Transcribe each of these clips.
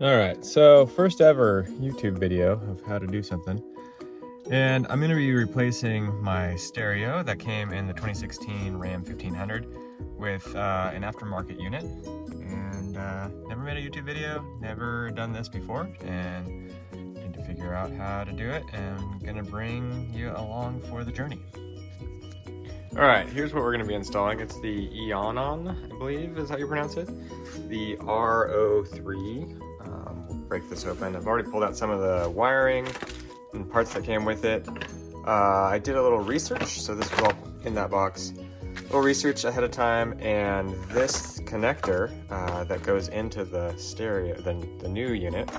Alright, so first ever YouTube video of how to do something. And I'm going to be replacing my stereo that came in the 2016 Ram 1500 with an aftermarket unit. And never made a YouTube video, never done this before, and need to figure out how to do it, and I'm going to bring you along for the journey. Alright, here's what we're going to be installing. It's the Eonon, I believe is how you pronounce it. The R03. We'll break this open. I've already pulled out some of the wiring and parts that came with it. I did a little research, so this was all in that box. A little research ahead of time, and this connector that goes into the stereo, the new unit,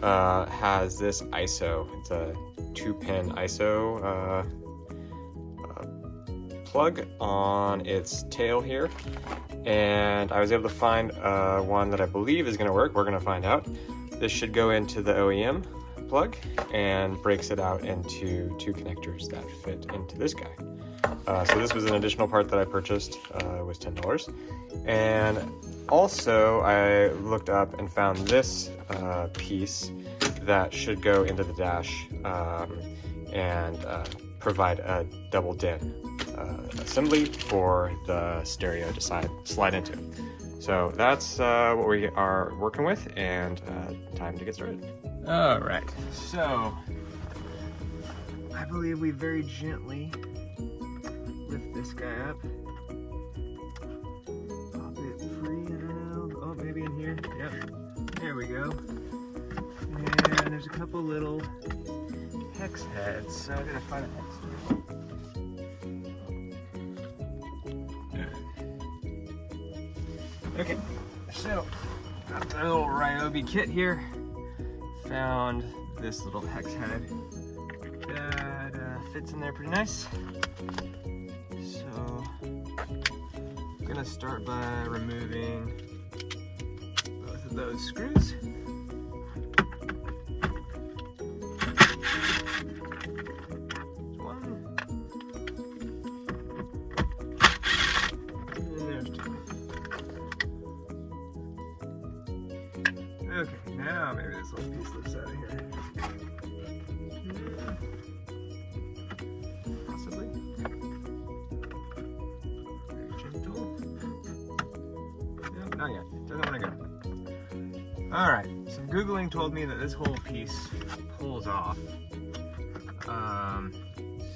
has this ISO. It's a 2-pin ISO plug on its tail here, and I was able to find one that I believe is going to work. We're going to find out. This should go into the OEM plug and breaks it out into two connectors that fit into this guy. So this was an additional part that I purchased. It was $10. And also I looked up and found this piece that should go into the dash and provide a double DIN assembly for the stereo to slide into. So that's what we are working with, and time to get started. All right, so I believe we very gently lift this guy up, pop it free, I don't know, oh, maybe in here, yep, there we go. And there's a couple little hex heads, so I'm gonna find a hex head. Okay, so got the little Ryobi kit here. Found this little hex head that fits in there pretty nice. So I'm gonna start by removing both of those screws. Okay, now maybe this little piece lifts out of here. Possibly. Very gentle. Nope, not yet. Doesn't want to go. Alright, some Googling told me that this whole piece pulls off.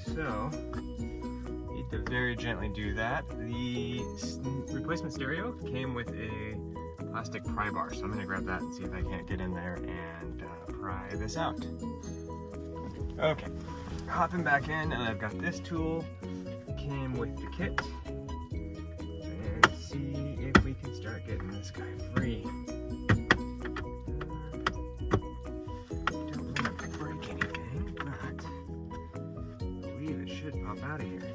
So, need to very gently do that. The replacement stereo came with a plastic pry bar, so I'm going to grab that and see if I can't get in there and pry this out. Okay, hopping back in, and I've got this tool, came with the kit, and see if we can start getting this guy free. Don't want to break anything, but I believe it should pop out of here.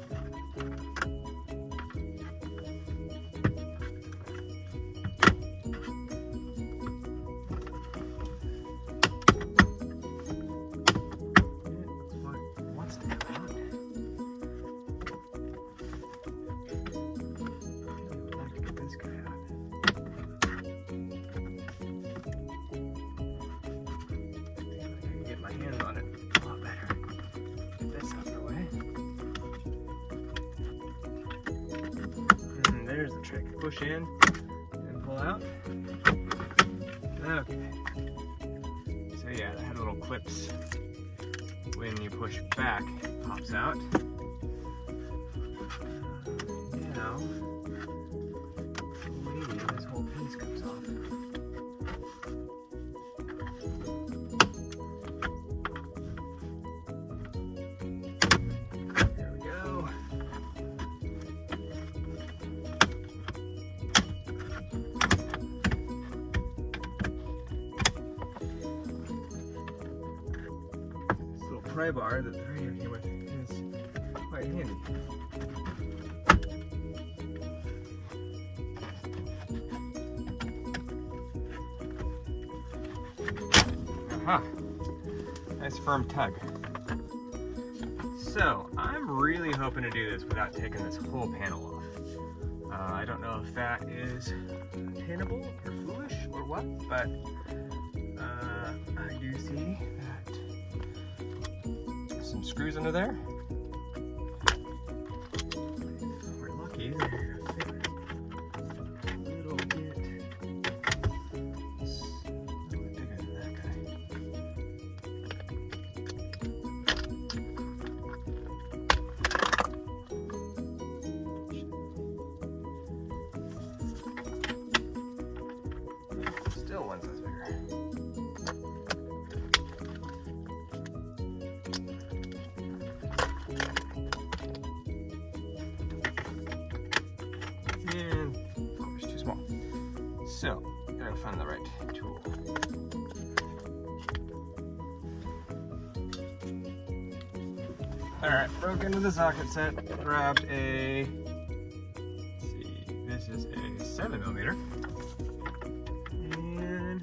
There's the trick. Push in and pull out. Okay. So yeah, that had little clips. When you push back, it pops out. Now, maybe this whole piece comes off. There we go. Pry bar that the radio came with is quite handy. Aha! Nice firm tug. So, I'm really hoping to do this without taking this whole panel off. I don't know if that is attainable or foolish or what, but I do see that some screws under there. If we're lucky, they're gonna fit a little bit bigger than that guy. Still one size bigger. And oh, it's too small. So, gotta find the right tool. Alright, broke into the socket set, grabbed a, let's see, this is a 7mm. And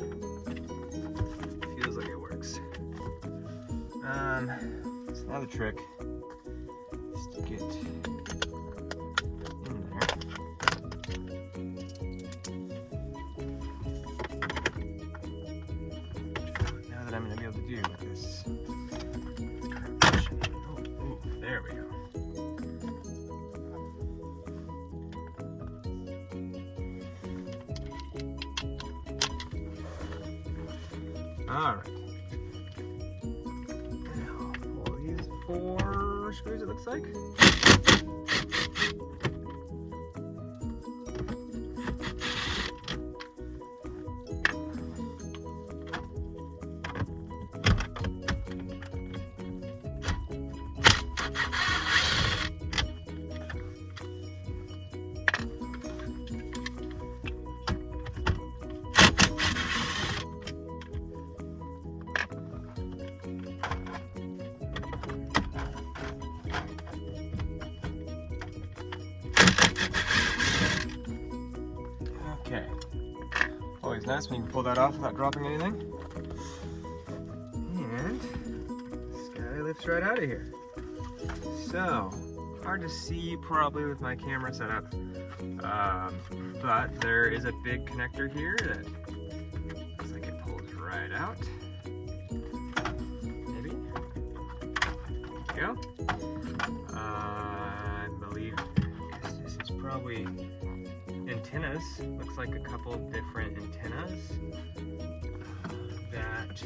feels like it works. So now the trick is to get in there. Now that I'm going to be able to do with this current position. Oh, there we go. All right. Now pull these 4 screws, it looks like. Okay. Always nice when you can pull that off without dropping anything. And this guy lifts right out of here. So, hard to see probably with my camera setup, but there is a big connector here that looks like it pulls right out. Maybe. There you go. I believe this is probably antennas. Looks like a couple different antennas that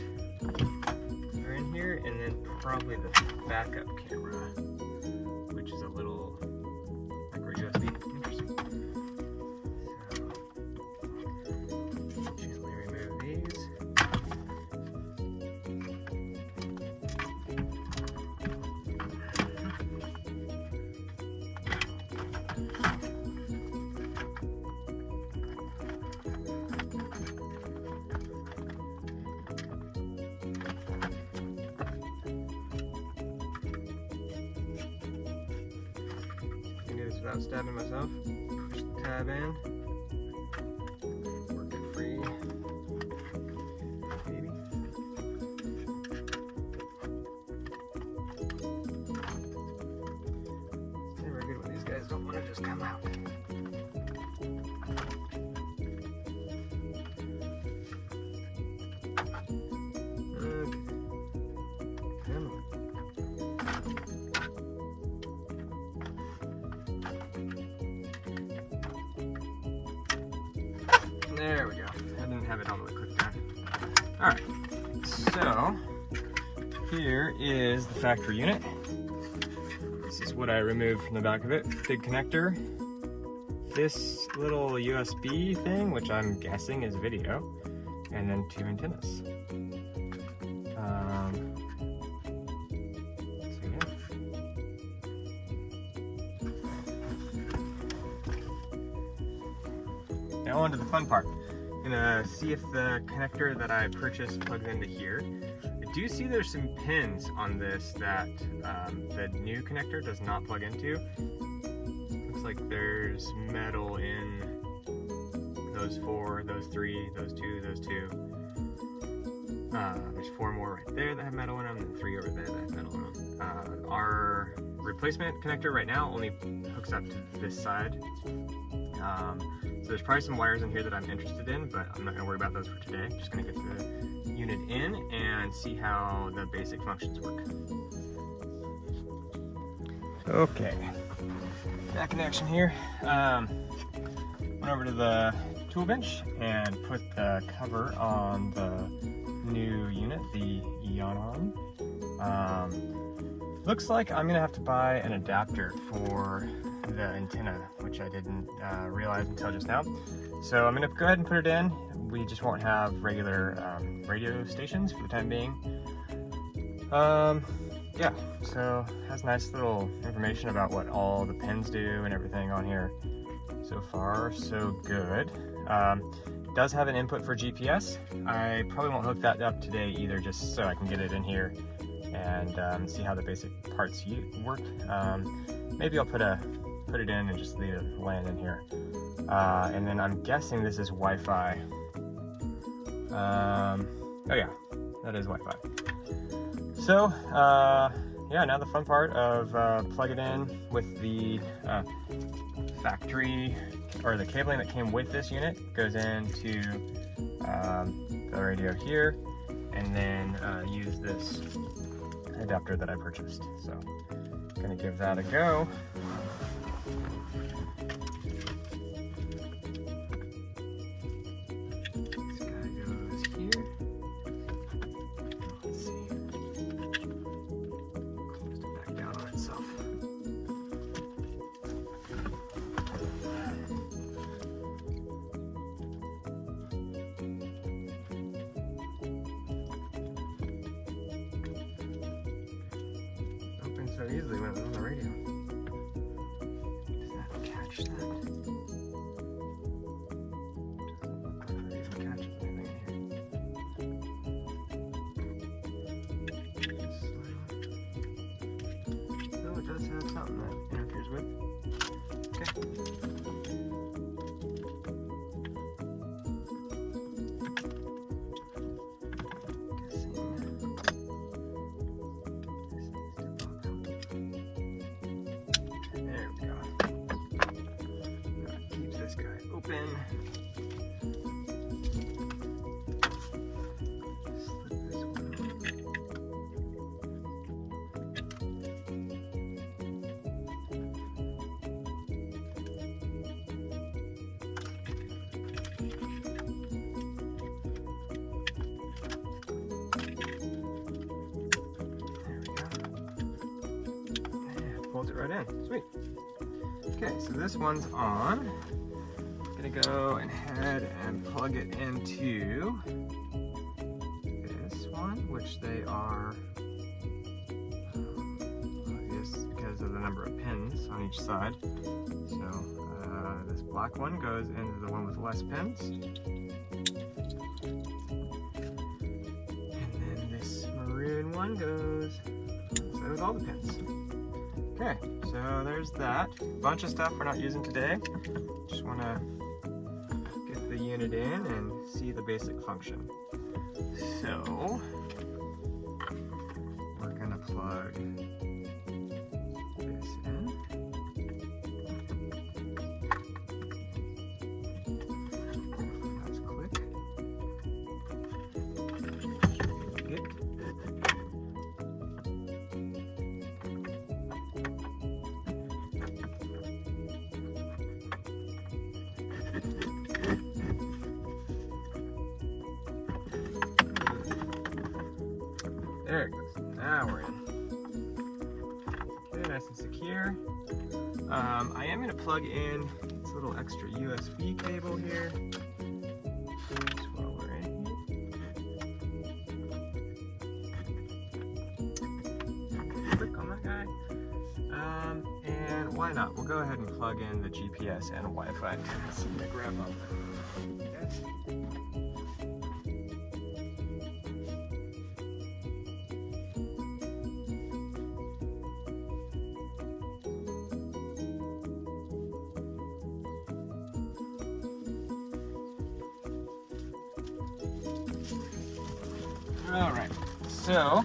are in here, and then probably the backup camera, which is a little micro USB. Interesting. So, gently remove these. Without stabbing myself. Push the tab in. Work it free. Maybe. It's never good when these guys don't want to just come out. There we go. I didn't have it all the way clicked down. Alright, so here is the factory unit. This is what I removed from the back of it. Big connector. This little USB thing, which I'm guessing is video, and then 2 antennas. So yeah. Now on to the fun part. I'm gonna see if the connector that I purchased plugs into here. I do see there's some pins on this that the new connector does not plug into. Looks like there's metal in those 4, those 3, those 2, those 2. There's 4 more right there that have metal in them, and 3 over there that have metal in them. Our replacement connector right now only hooks up to this side. So there's probably some wires in here that I'm interested in, but I'm not gonna worry about those for today. I'm just gonna get the unit in and see how the basic functions work. Okay, back in action here. Went over to the tool bench and put the cover on the new unit, the Eonon. Looks like I'm gonna have to buy an adapter for the antenna, which I didn't realize until just now. So I'm gonna go ahead and put it in. We just won't have regular radio stations for the time being. Yeah, so it has nice little information about what all the pins do and everything on here. So far, so good. It does have an input for GPS. I probably won't hook that up today either, just so I can get it in here and see how the basic parts work. Maybe I'll put it in and just leave it land in here. And then I'm guessing this is Wi-Fi. Oh yeah, that is Wi-Fi. So, yeah, now the fun part of plug it in with the factory, or the cabling that came with this unit goes into the radio here, and then use this adapter that I purchased. So, gonna give that a go. So easily when it was on the radio. Does that catch that? Doesn't look like it even catches anything in here. So it does have something that interferes with. Okay. Open. Slip this one on. There we go. And pulls it right in. Sweet. Okay, so this one's on. Go ahead and plug it into this one, which they are, I guess because of the number of pins on each side. So this black one goes into the one with less pins, and then this maroon one goes with all the pins. Okay, so there's that. Bunch of stuff we're not using today. Just want to the unit in and see the basic function. So we're gonna plug this in. That's quick. There it goes. Now we're in. Okay, nice and secure. I am going to plug in this little extra USB cable here. Just while we're in here. Click on that guy. And why not? We'll go ahead and plug in the GPS and Wi-Fi. So I'm going to grab up. Yes. Alright, so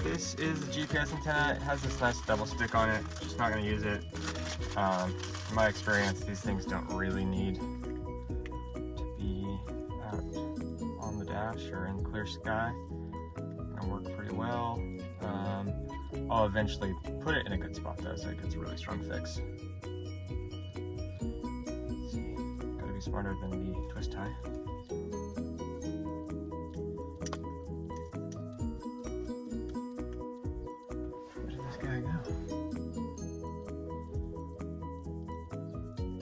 this is the GPS antenna. It has this nice double stick on it. Just not going to use it. In my experience, these things don't really need to be out on the dash or in clear sky. It'll work pretty well. I'll eventually put it in a good spot though, so it gets a really strong fix. Let's see, gotta be smarter than the twist tie. Where did this guy go?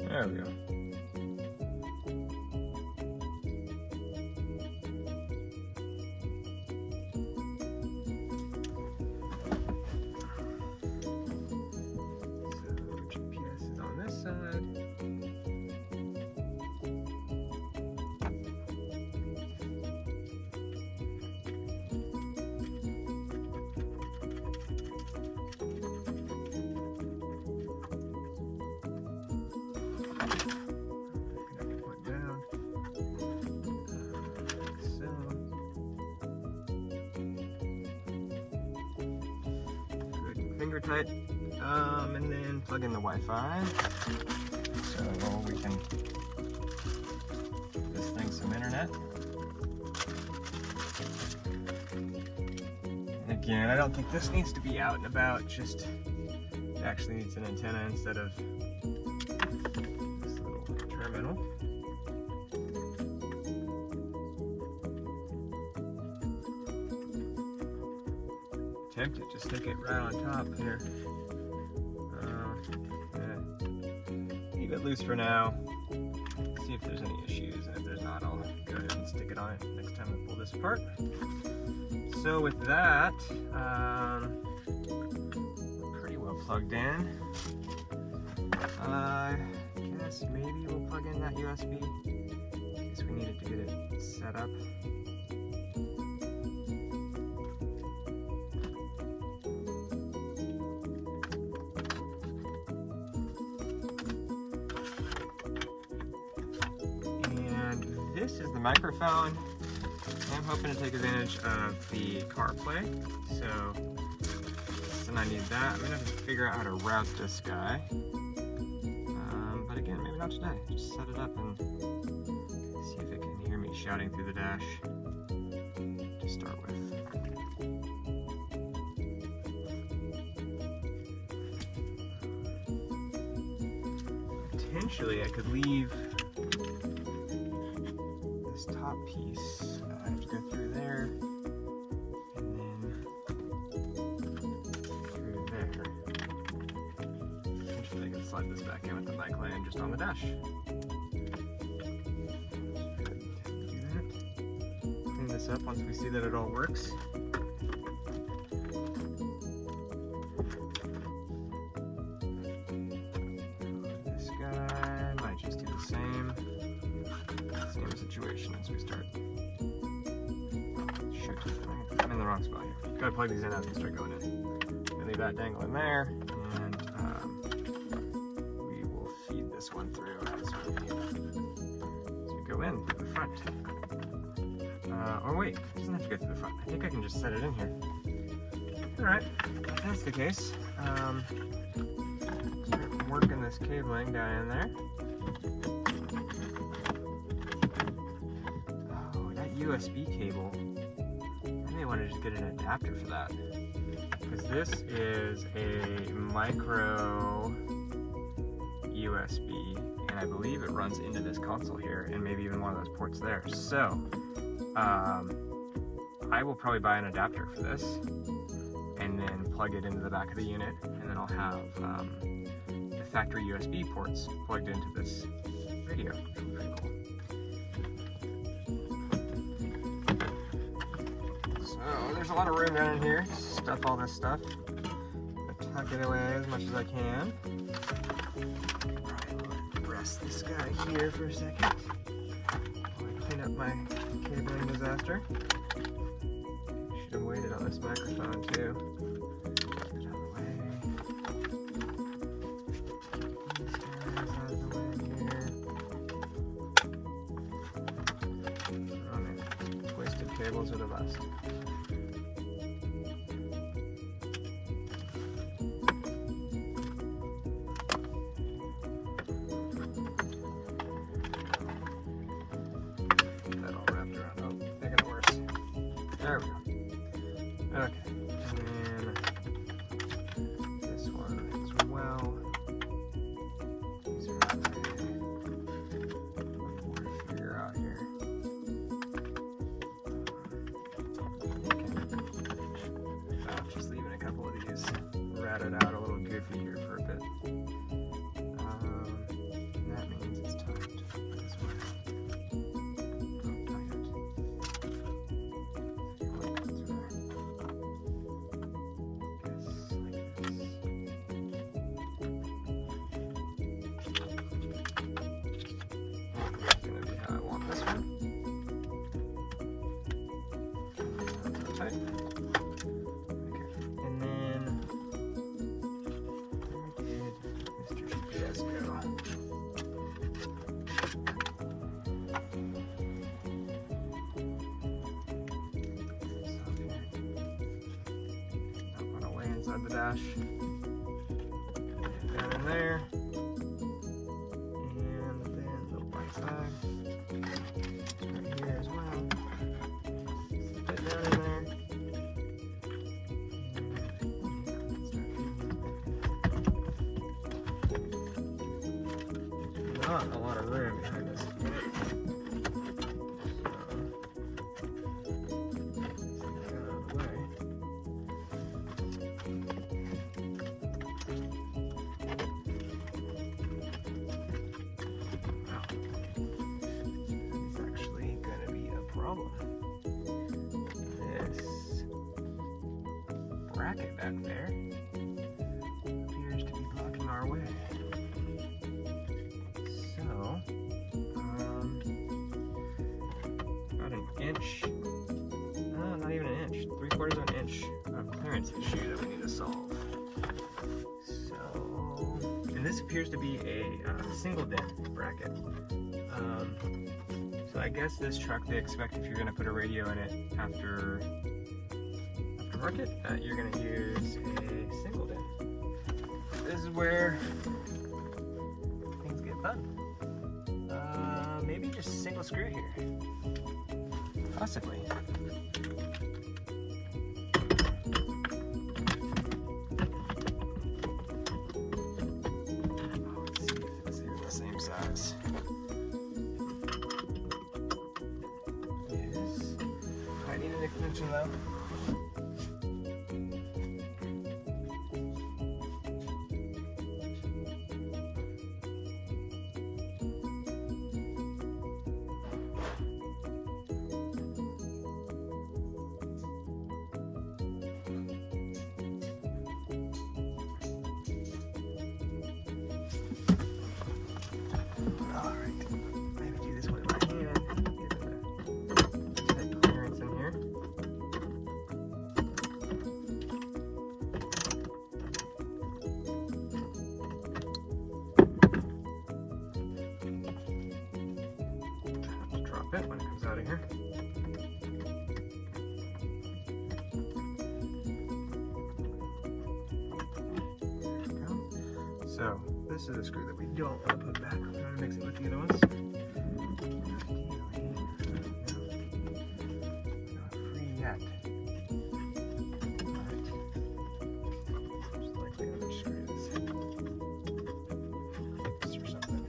There we go. Finger tight, and then plug in the Wi-Fi so we can give this thing some internet. And again, I don't think this needs to be out and about, just it actually needs an antenna instead of this little terminal. Tempted to stick it right on top here. Leave it loose for now. See if there's any issues, and if there's not, I'll go ahead and stick it on it next time I pull this apart. So with that, pretty well plugged in. I guess maybe we'll plug in that USB in case we needed to get it set up. This is the microphone. I'm hoping to take advantage of the CarPlay, so then I need that. I'm gonna have to figure out how to route this guy. But again, maybe not today. Just set it up and see if it can hear me shouting through the dash to start with. Potentially, I could leave top piece. I have to go through there and then through there. Eventually I can slide this back in with the mic laying just on the dash. Do that. Clean this up once we see that it all works. This guy might just do the same situation as we start. Shoot, I'm in the wrong spot here. Gotta plug these in as we start going in. Gonna leave that dangling there, and we will feed this one through as we go in through the front. Or wait, it doesn't have to go through the front. I think I can just set it in here. Alright, if that's the case, start working this cabling down in there. USB cable, I may want to just get an adapter for that, because this is a micro USB, and I believe it runs into this console here, and maybe even one of those ports there. So I will probably buy an adapter for this, and then plug it into the back of the unit, and then I'll have the factory USB ports plugged into this radio. Pretty cool. So there's a lot of room down in here to stuff all this stuff. I'll tuck it away as much as I can. Alright, rest this guy here for a second while I clean up my cabling disaster. Should have waited on this microphone too. Cables are the best. There we go. Okay. And then this one as well. These are okay. What to figure out here. Just leaving a couple of these ratted out a little goofy here for a bit. And that means it's time to flip this way. Tight. Okay, and then where did Mr. GPS go? That went away inside the dash. Down in there, and then the right side right here as well. Slip it down in there. Not a lot of room behind this. It's actually going to be a problem. This bracket back there appears to be blocking our way. About an inch, no, not even an inch, 3/4 of an inch of clearance issue that we need to solve. So, and this appears to be a single dent bracket. So I guess this truck, they expect if you're going to put a radio in it aftermarket, that you're going to use a single dent. This is where things get fun. Maybe just single screw here. Possibly. Let's see if it's the same size. Yes. I need an extension though. When it comes out of here. There we go. So this is a screw that we don't want to put back. We're going to mix it with the other ones. Not free yet. Just like the other screws. Or something.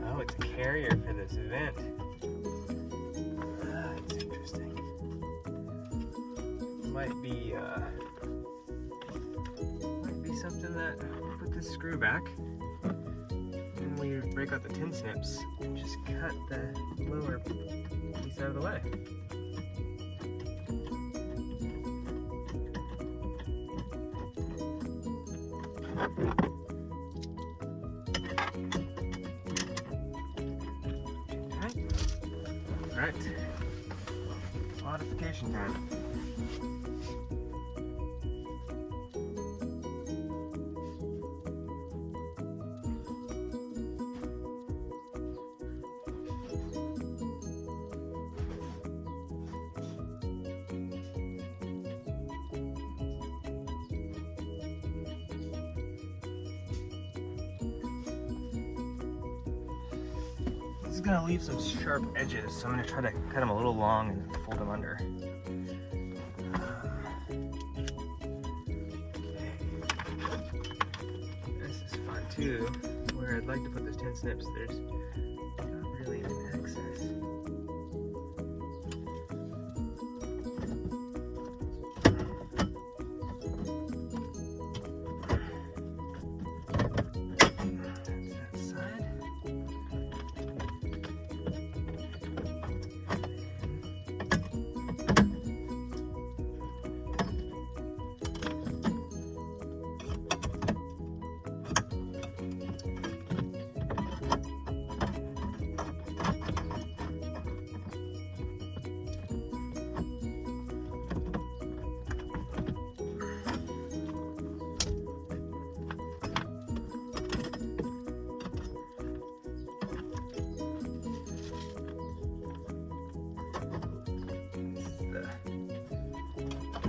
Oh, it's a carrier for this event. That's interesting. Might be something that we put this screw back, and we break out the tin snips and just cut the lower piece out of the way. Alright, modification time. This is gonna leave some sharp edges, so I'm gonna try to cut them a little long and fold them under. This is fun too, where I'd like to put those 10 snips, there's not really an access.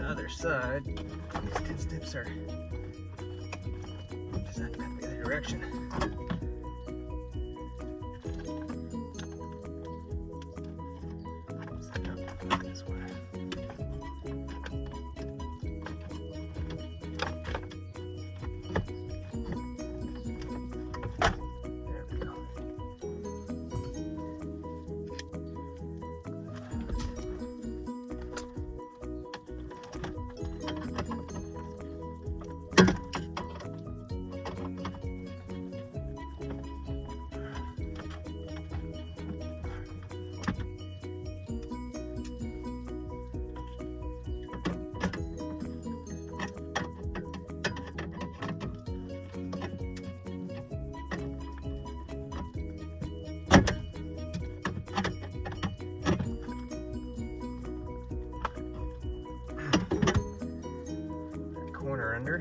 Other side, these 10 snips are designed to cut the other direction. This one. There we go. Corner under.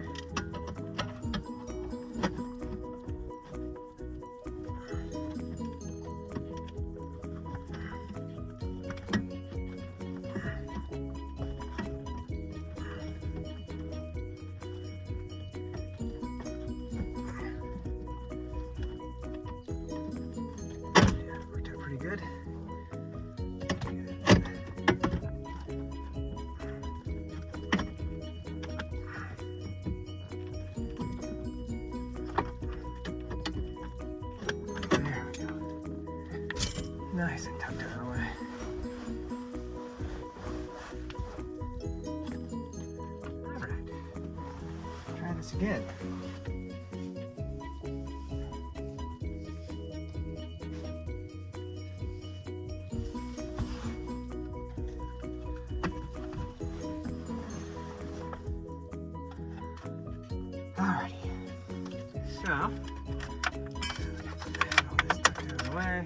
Yeah, worked out pretty good. Nice and tucked out of the way. Alright. Try this again. Alrighty. So, all this tucked out of the way.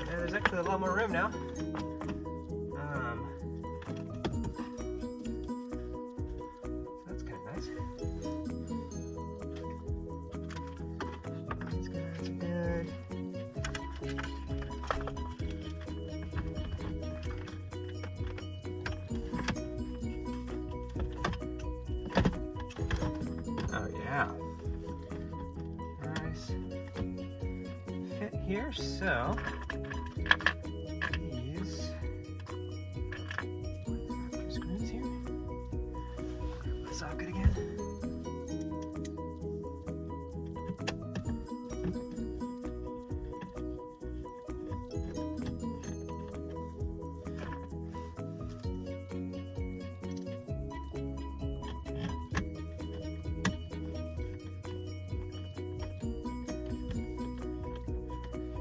There's actually a lot more room now. That's kind of nice. These guys are good. Oh yeah. Nice fit here, so screws here. Socket again.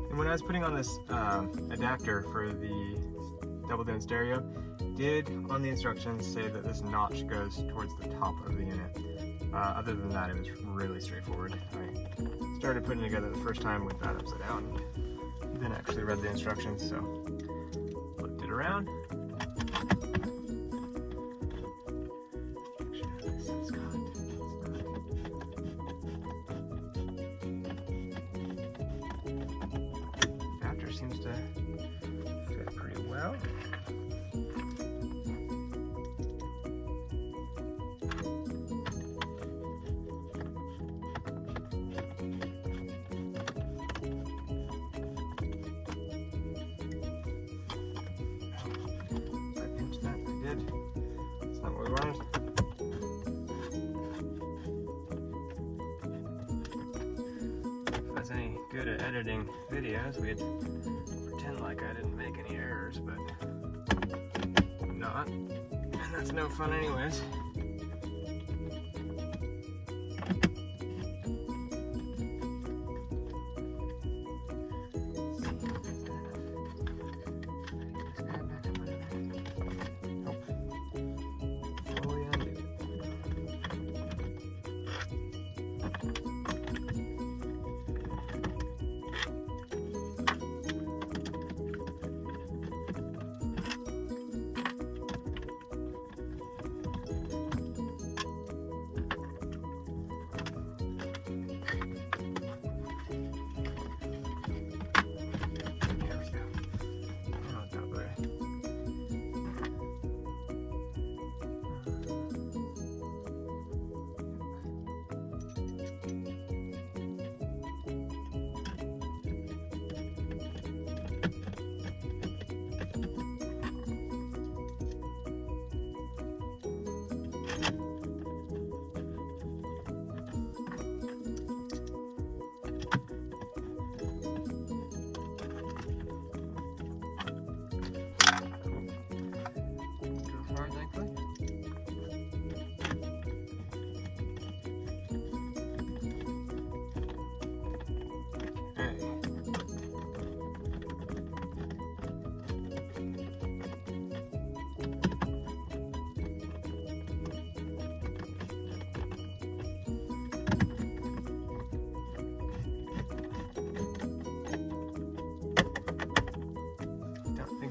And when I was putting on this adapter for the double din stereo, did on the instructions say that this notch goes towards the top of the unit. Other than that, it was really straightforward. I started putting it together the first time with that upside down. Didn't actually read the instructions, so flipped it around. Adapter seems to fit pretty well. That's not what we wanted. If I was any good at editing videos, we'd pretend like I didn't make any errors, but I'm not. And that's no fun anyways.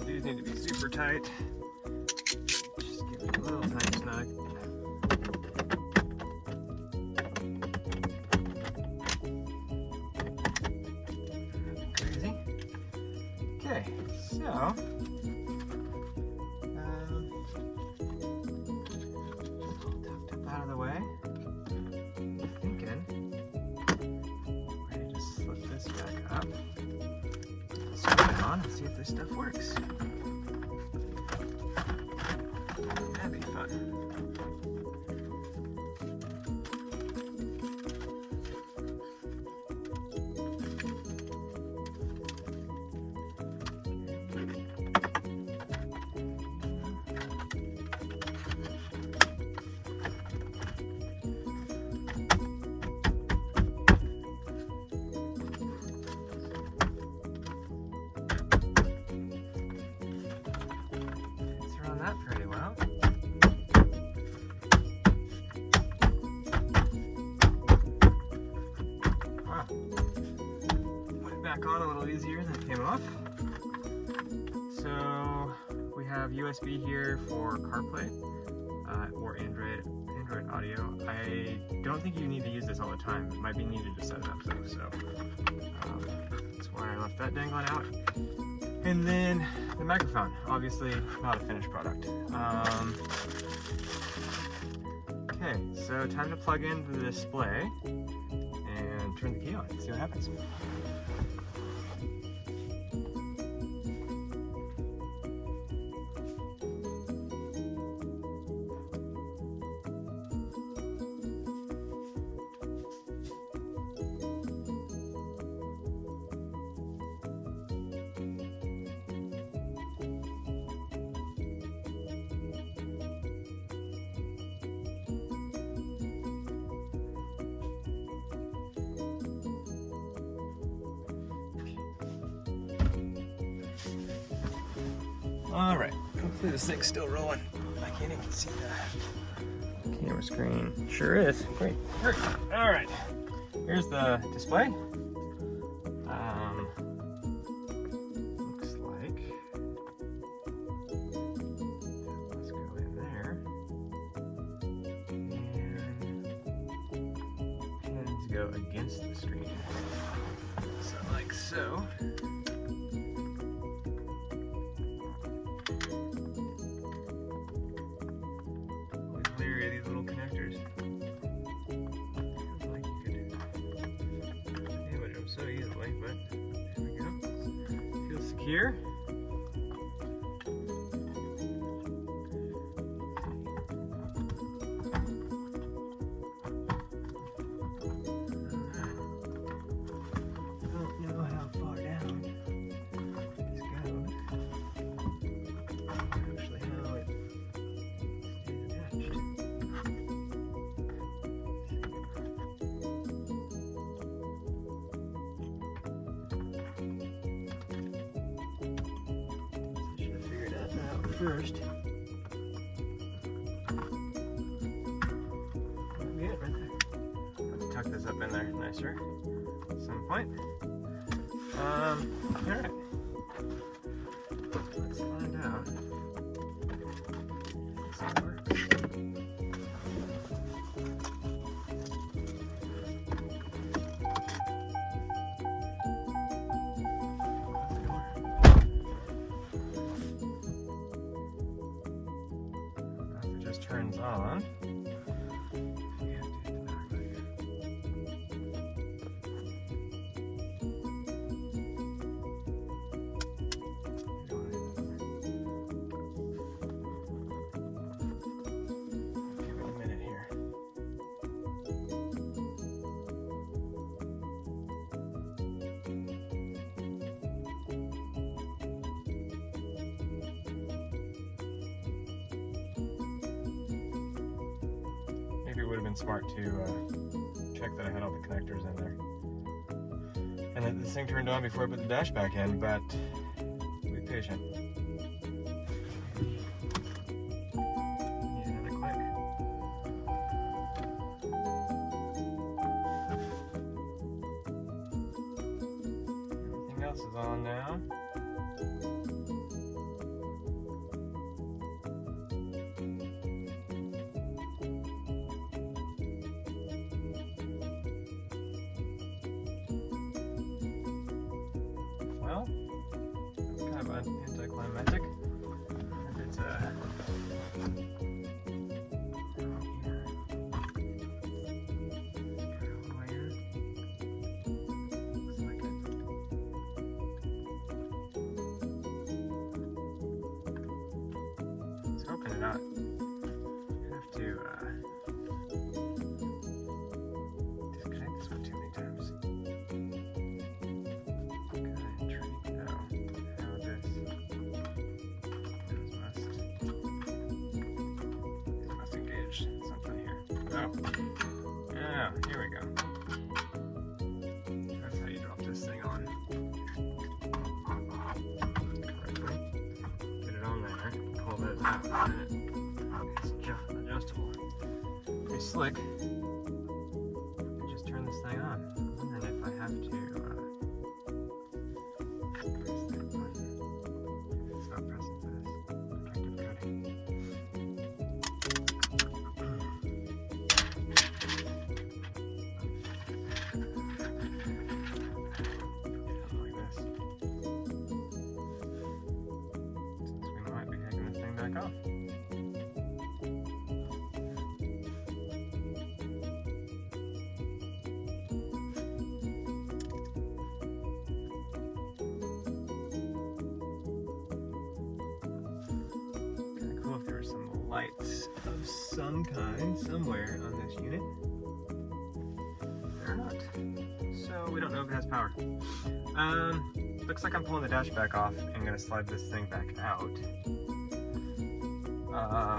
These need to be super tight. Just give it a little tight snug. Crazy. Okay, so tucked up out of the way. Thinking, ready to slip this back up. Screw it on and see if this stuff works. That'd be fun. That pretty well. Wow. Put it back on a little easier than it came off. So we have USB here for CarPlay or Android audio. I don't think you need to use this all the time. It might be needed to set it up though. So that's why I left that dangling out. And then the microphone, obviously not a finished product. Okay, so time to plug in the display and turn the key on, see what happens. All right, hopefully this thing's still rolling. I can't even see the camera screen. Sure is, great. All right, here's the display. go against the screen. So like so. Always leery of these little connectors. Feels like you could damage them so easily, but there we go. Feels secure. First. That'll be it right there. Let's tuck this up in there nicer at some point. Alright. Let's find out if this works. Turns on. Give it a minute here. Maybe it would have been smart to check that I had all the connectors in there. And that this thing turned on before I put the dash back in, but be patient. Need another click. Everything else is on now. Well, it's kind of anticlimactic. If it's I was hoping to not have to disconnect this one too many times. Oh, here we go. That's how you drop this thing on. Correctly. Get it on there. Pull those out. It's adjustable. Pretty slick. Just turn this thing on. I'm wondering if I have to press that button. It's not pressing for this protective coating. Back off. Kind of cool if there were some lights of some kind somewhere on this unit. They're not. So we don't know if it has power. Looks like I'm pulling the dash back off and gonna slide this thing back out.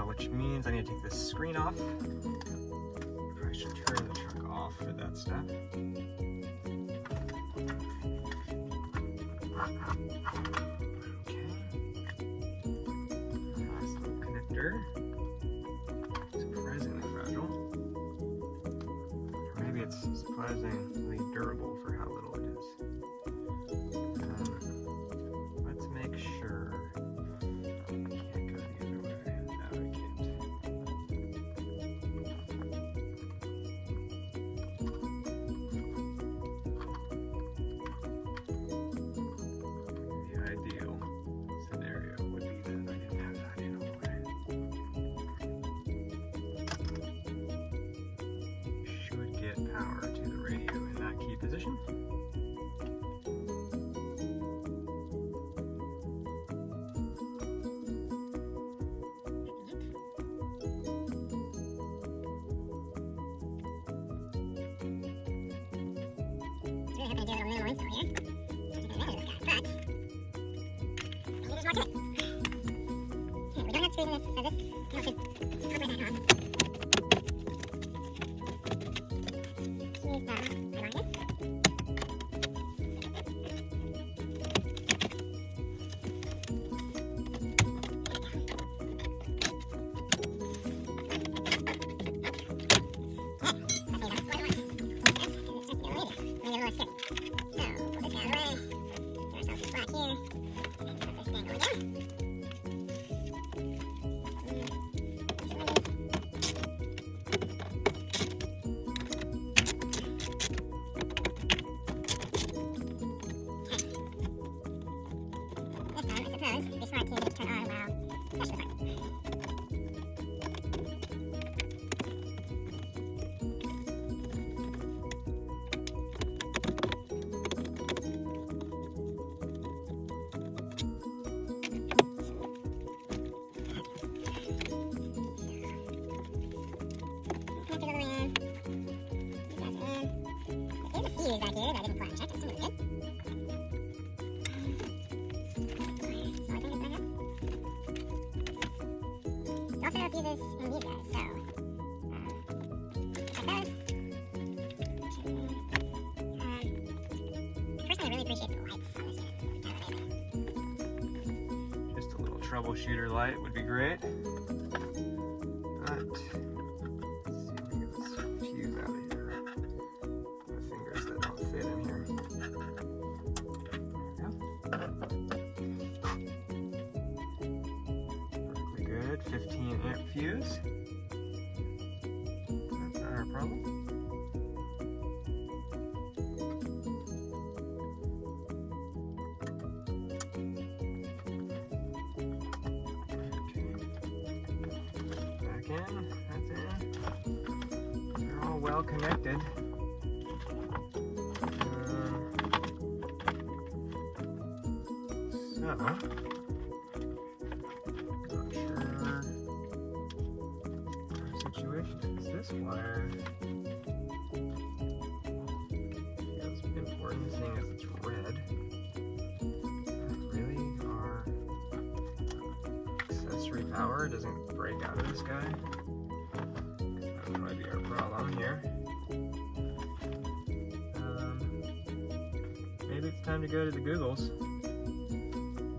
Which means I need to take this screen off. I should turn the truck off for that step. Okay. Nice little connector. Surprisingly fragile. Or maybe it's surprisingly durable for how little it is. Let's make sure. install here. So I can get rid of this guy, but maybe there's more to it. Okay, we don't have screws in this, so this panel should pop right back on. Use the highlighter. Be smart to turn on while push the button. Connectors all the way in. These guys are in. There's a fuse back here that I didn't quite check. That's really good. Also no fuses in these guys, so check those. Personally, I really appreciate the lights on this unit. Just a little troubleshooter light would be great. But let's see if we can get this fuse out of here. My fingers that don't fit in here. Perfectly good. 15 amp fuse. That's not our problem. That's in. They're all well connected. So, not sure our situation is. This wire feels important, seeing as it's red. Really, our accessory power doesn't break out of this guy. That might be our problem here. Maybe it's time to go to the Googles.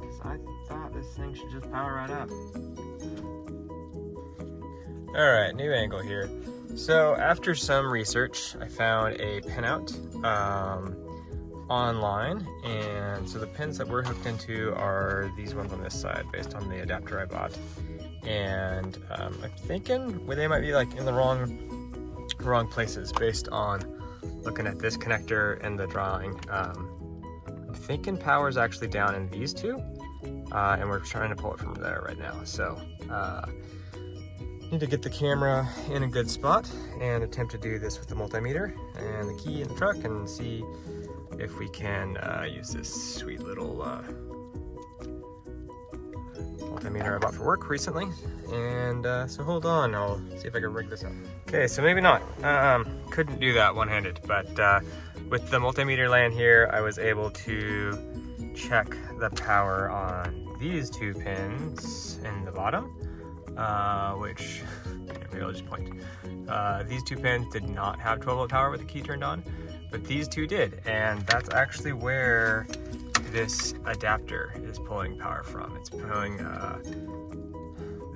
Because I thought this thing should just power right up. Alright, new angle here. So after some research, I found a pinout online, and so the pins that we're hooked into are these ones on this side based on the adapter I bought. And I'm thinking they might be like in the wrong places based on looking at this connector and the drawing. I'm thinking power's actually down in these two, and we're trying to pull it from there right now. So need to get the camera in a good spot and attempt to do this with the multimeter and the key in the truck and see if we can use this sweet little multimeter I bought for work recently. And so hold on, I'll see if I can rig this up. Okay, so maybe not. Couldn't do that one-handed, but with the multimeter laying here, I was able to check the power on these two pins in the bottom, which, maybe I'll just point. These two pins did not have 12-volt power with the key turned on, but these two did, and that's actually where this adapter is pulling power from. It's pulling,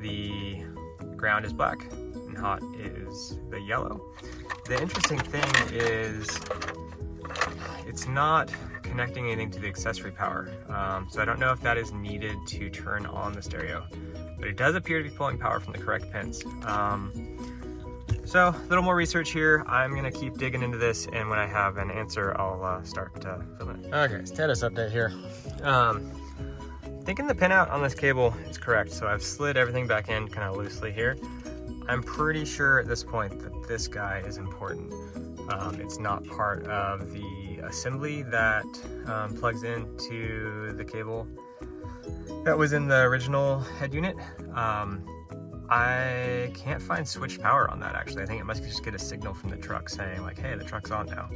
the ground is black and hot is the yellow. The interesting thing is it's not connecting anything to the accessory power. So I don't know if that is needed to turn on the stereo, but it does appear to be pulling power from the correct pins. So a little more research here. I'm gonna keep digging into this, and when I have an answer, I'll start filming it. Okay, status update here. Thinking the pinout on this cable is correct, so I've slid everything back in kind of loosely here. I'm pretty sure at this point that this guy is important. It's not part of the assembly that plugs into the cable that was in the original head unit. I can't find switch power on that actually. I think it must just get a signal from the truck saying like, hey, the truck's on now.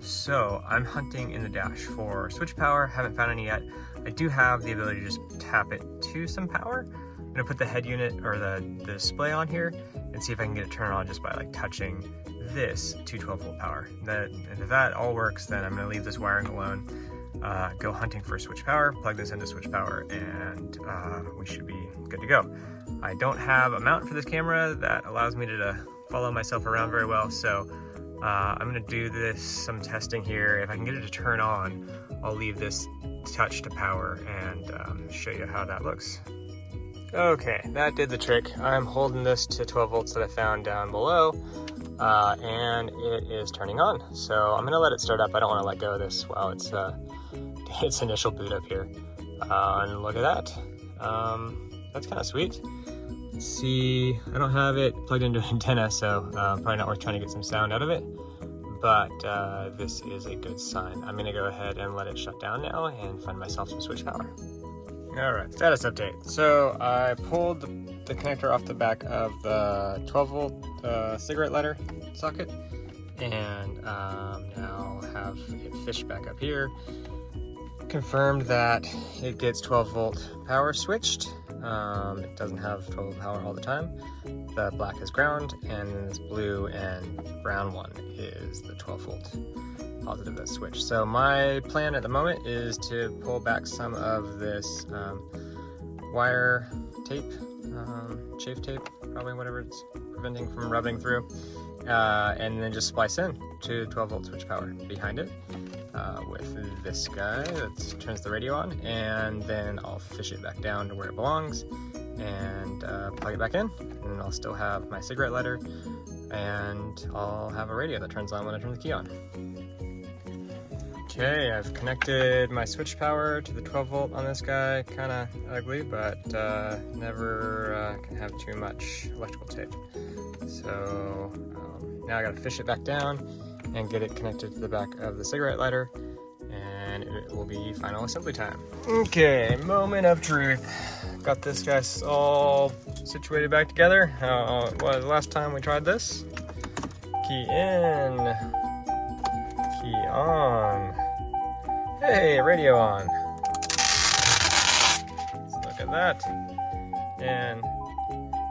So I'm hunting in the dash for switch power, haven't found any yet. I do have the ability to just tap it to some power. I'm gonna put the head unit or the display on here and see if I can get it turned on just by like touching this to 12 volt power. And if that all works, then I'm gonna leave this wiring alone, go hunting for switch power, plug this into switch power, and we should be good to go. I don't have a mount for this camera that allows me to follow myself around very well, so I'm gonna do some testing here. If I can get it to turn on, I'll leave this touch to power and show you how that looks. Okay, that did the trick. I'm holding this to 12 volts that I found down below, and it is turning on. So I'm gonna let it start up. I don't wanna let go of this while it's its initial boot up here. And look at that. That's kind of sweet. Let's see, I don't have it plugged into an antenna, so probably not worth trying to get some sound out of it. But this is a good sign. I'm gonna go ahead and let it shut down now and find myself some switch power. All right, status update. So I pulled the connector off the back of the 12 volt cigarette lighter socket, and now have it fished back up here. Confirmed that it gets 12 volt power switched. It doesn't have 12 volt power all the time. The black is ground, and then this blue and brown one is the 12 volt positive that's switched. So my plan at the moment is to pull back some of this wire tape, chafe tape, probably whatever it's preventing from rubbing through, and then just splice in to 12 volt switch power behind it with this guy that turns the radio on, and then I'll fish it back down to where it belongs and plug it back in, and then I'll still have my cigarette lighter, and I'll have a radio that turns on when I turn the key on. Okay, I've connected my switch power to the 12 volt on this guy. Kind of ugly, but never can have too much electrical tape. So now I gotta fish it back down and get it connected to the back of the cigarette lighter, and it will be final assembly time. Okay, moment of truth. Got this guy all situated back together. How it was last time we tried this. Key in, key on. Hey, radio on. Let's look at that. And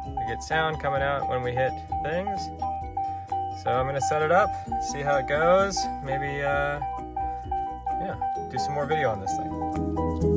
we get sound coming out when we hit things. So I'm gonna set it up, see how it goes. Maybe, yeah, do some more video on this thing.